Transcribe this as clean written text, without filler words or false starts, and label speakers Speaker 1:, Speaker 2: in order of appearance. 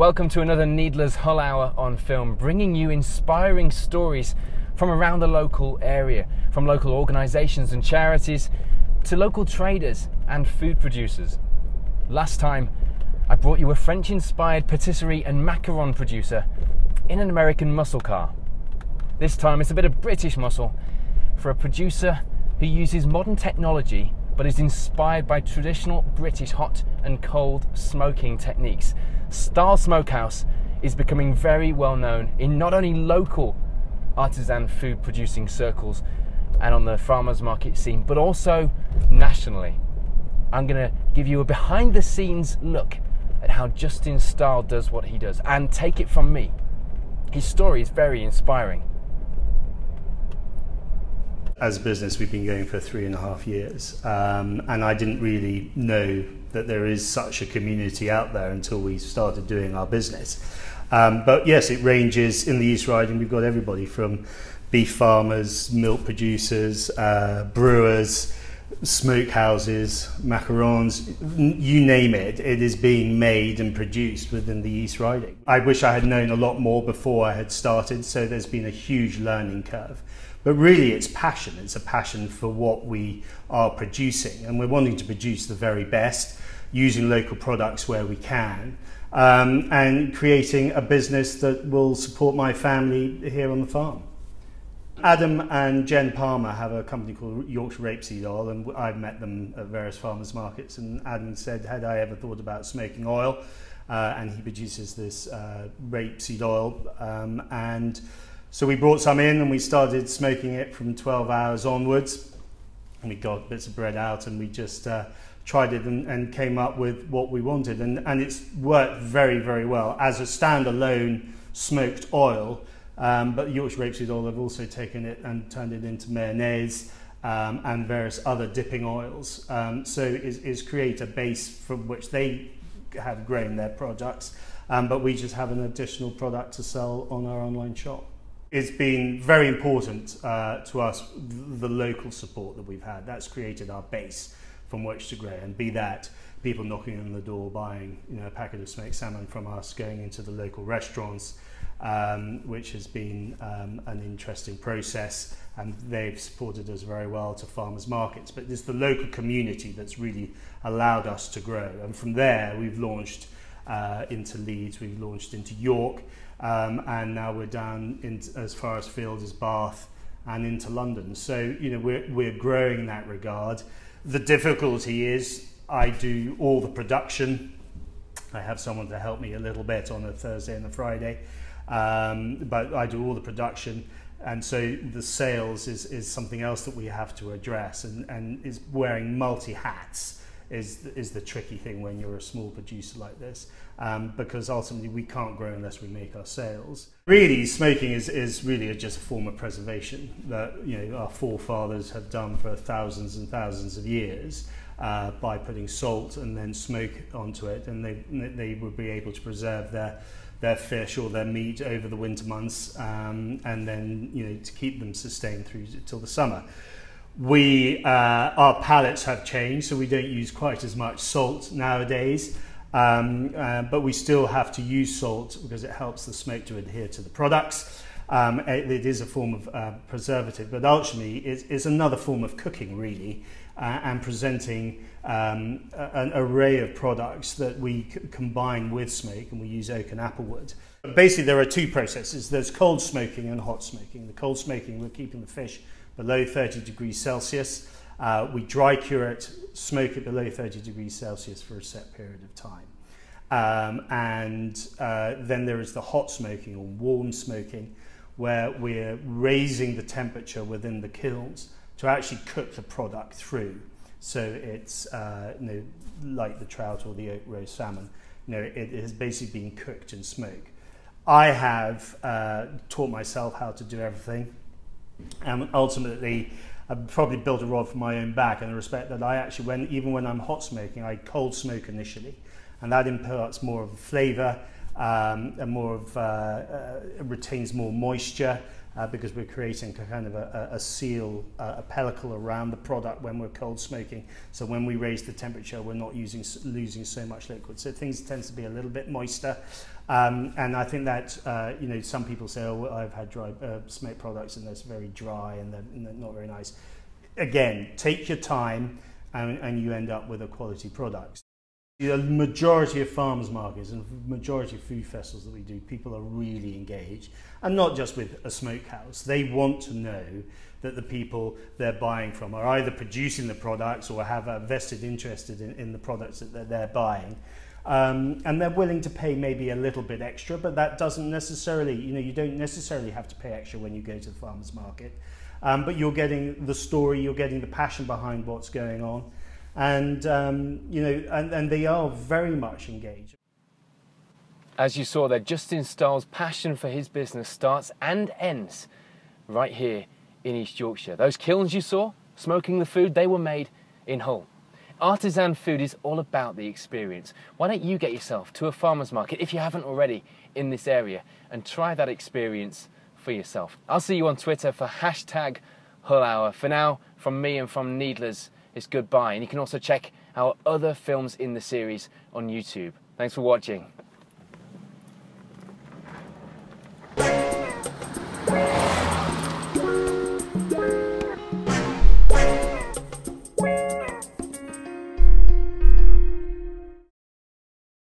Speaker 1: Welcome to another Needler's Hull Hour on Film, bringing you inspiring stories from around the local area, from local organisations and charities to local traders and food producers. Last time, I brought you a French-inspired patisserie and macaron producer in an American muscle car. This time it's a bit of British muscle for a producer who uses modern technology but is inspired by traditional British hot and cold smoking techniques. Staal Smokehouse is becoming very well known in not only local artisan food producing circles and on the farmers market scene, but also nationally. I'm going to give you a behind the scenes look at how Justin Staal does what he does, and take it from me, his story is very inspiring.
Speaker 2: As a business, we've been going for 3.5 years, and I didn't really know that there is such a community out there until we started doing our business. But yes, it ranges in the East Riding. We've got everybody from beef farmers, milk producers, brewers, smokehouses, macarons, you name it, it is being made and produced within the East Riding. I wish I had known a lot more before I had started, so there's been a huge learning curve. But really it's passion. It's a passion for what we are producing, and we're wanting to produce the very best, using local products where we can, and creating a business that will support my family here on the farm. Adam and Jen Palmer have a company called Yorkshire Rapeseed Oil, and I've met them at various farmers markets, and Adam said, had I ever thought about smoking oil? And he produces this rapeseed oil, and so we brought some in and we started smoking it from 12 hours onwards, and we got bits of bread out, and we just tried it and came up with what we wanted, and it's worked very, very well as a standalone smoked oil. But Yorkshire Rapeseed Oil have also taken it and turned it into mayonnaise and various other dipping oils. So it's create a base from which they have grown their products, but we just have an additional product to sell on our online shop. It's been very important to us, the local support that we've had. That's created our base from which to grow, and be that people knocking on the door, buying a packet of smoked salmon from us, going into the local restaurants, which has been an interesting process, and they've supported us very well, to farmers markets. But it's the local community that's really allowed us to grow, and from there we've launched into Leeds, we've launched into York, and now we're down as far afield as Bath and into London. So we're growing in that regard. The difficulty is I do all the production. I have someone to help me a little bit on a Thursday and a Friday, but I do all the production, and so the sales is something else that we have to address, and is wearing multi hats is the tricky thing when you're a small producer like this, because ultimately we can't grow unless we make our sales. Really, smoking is really just a form of preservation that our forefathers have done for thousands and thousands of years, by putting salt and then smoke onto it, and they would be able to preserve their fish or their meat over the winter months, and then to keep them sustained through till the summer. Our palates have changed, so we don't use quite as much salt nowadays, but we still have to use salt because it helps the smoke to adhere to the products. It is a form of preservative, but ultimately it's another form of cooking, really, and presenting an array of products that we combine with smoke, and we use oak and applewood. Basically, there are two processes. There's cold smoking and hot smoking. The cold smoking, we're keeping the fish below 30 degrees Celsius. We dry cure it, smoke it below 30 degrees Celsius for a set period of time. Then there is the hot smoking or warm smoking, where we're raising the temperature within the kilns to actually cook the product through. So it's like the trout or the oak roast salmon, it has basically been cooked in smoke. I have taught myself how to do everything, and ultimately I've probably built a rod for my own back, in the respect that I actually, even when I'm hot smoking, I cold smoke initially, and that imparts more of a flavour, and more of retains more moisture, because we're creating kind of a seal, a pellicle around the product when we're cold smoking. So when we raise the temperature, we're not losing so much liquid. So things tend to be a little bit moister. And I think that, you know, some people say, oh, I've had dry smoked products and they're very dry and they're not very nice. Again, take your time and you end up with a quality product. The majority of farmers markets and majority of food festivals that we do, people are really engaged, and not just with a smokehouse. They want to know that the people they're buying from are either producing the products or have a vested interest in the products that they're buying. And they're willing to pay maybe a little bit extra, but that doesn't necessarily, you know, you don't necessarily have to pay extra when you go to the farmers market. But you're getting the story, you're getting the passion behind what's going on. And, you know, and they are very much engaged.
Speaker 1: As you saw there, Justin Stahl's passion for his business starts and ends right here in East Yorkshire. Those kilns you saw, smoking the food, they were made in Hull. Artisan food is all about the experience. Why don't you get yourself to a farmer's market, if you haven't already, in this area, and try that experience for yourself. I'll see you on Twitter for #HullHour. For now, from me and from Needlers, it's goodbye. And you can also check our other films in the series on YouTube. Thanks for watching.